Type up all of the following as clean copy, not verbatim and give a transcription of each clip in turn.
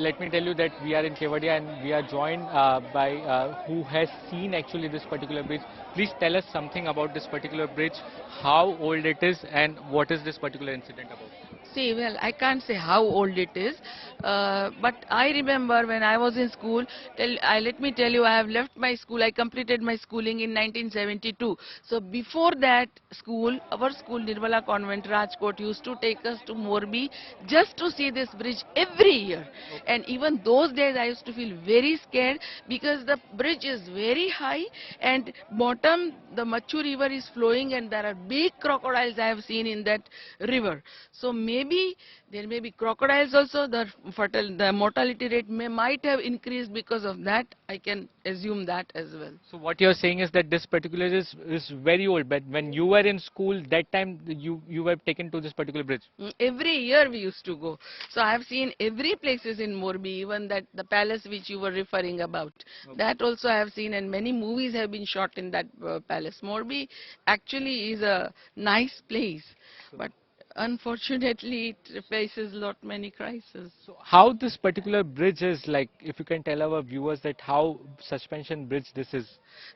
let me tell you that we are in Kevadia and we are joined by who has seen actually this particular bridge. Please tell us something about this particular bridge, how old it is and what is this particular incident about? See, well, I can't say how old it is, but I remember when I was in school, let me tell you, I have left my school, I completed my schooling in 1972. So before that school, our school, Nirmala Convent, Rajkot, used to take us to Morbi just to see this bridge every year. And even those days I used to feel very scared because the bridge is very high and bottom, the Machchhu river is flowing and there are big crocodiles I have seen in that river. So maybe there may be crocodiles also. The mortality rate might have increased because of that. I can assume that as well. So what you're saying is that this particular is very old, but when you were in school, that time you were taken to this particular bridge. Every year we used to go. So I have seen every places in Morbi, even that the palace which you were referring about. Okay. That also I have seen, and many movies have been shot in that palace. Morbi actually is a nice place, but unfortunately, it faces many crises. So how this particular bridge is, like, if you can tell our viewers that how suspension bridge this is.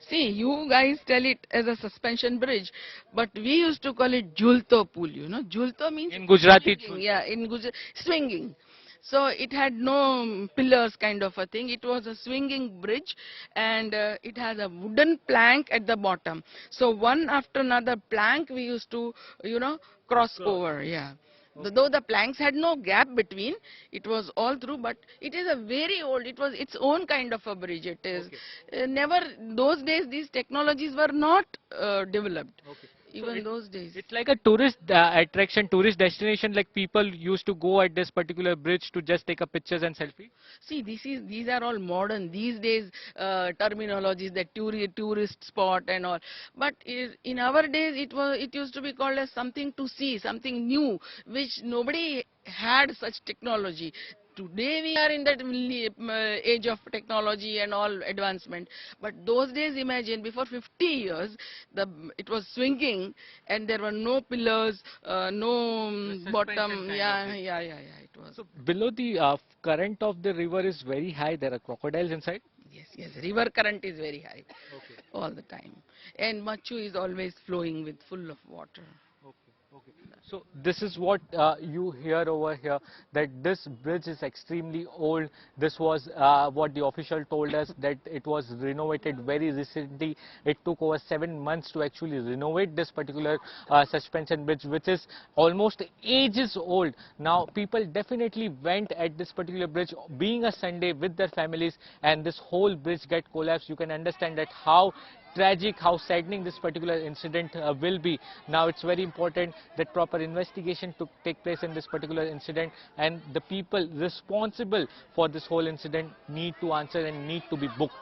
See, you guys tell it as a suspension bridge, but we used to call it Julto pool, you know. Julto means In Gujarati. swinging, yeah, in Gujarat, swinging. So it had no pillars kind of a thing. It was a swinging bridge and it has a wooden plank at the bottom. So one after another plank we used to, cross over, yeah. Okay. Though the planks had no gap between, it was all through, but it is a very old, it was its own kind of a bridge. It is. Okay. Never, those days these technologies were not developed. Okay. Even those days. It's like a tourist attraction, tourist destination, like people used to go at this particular bridge to just take a pictures and selfie. See, these are all modern, these days terminologies, that tourist spot and all. But in our days, it used to be called as something to see, something new, which nobody had such technology. Today we are in that age of technology and all advancement, but those days, imagine, before 50 years, it was swinging and there were no pillars, no bottom. Yeah, it was. So below the current of the river is very high. There are crocodiles inside. Yes, river current is very high. Okay. All the time, and Machchhu is always flowing with full of water. Okay. So this is what you hear over here, that this bridge is extremely old. This was what the official told us, that it was renovated very recently. It took over 7 months to actually renovate this particular suspension bridge, which is almost ages old. Now people definitely went at this particular bridge, being a Sunday, with their families, and this whole bridge get collapsed. You can understand that how tragic, how saddening this particular incident will be. Now it's very important that proper investigation to take place in this particular incident, and the people responsible for this whole incident need to answer and need to be booked.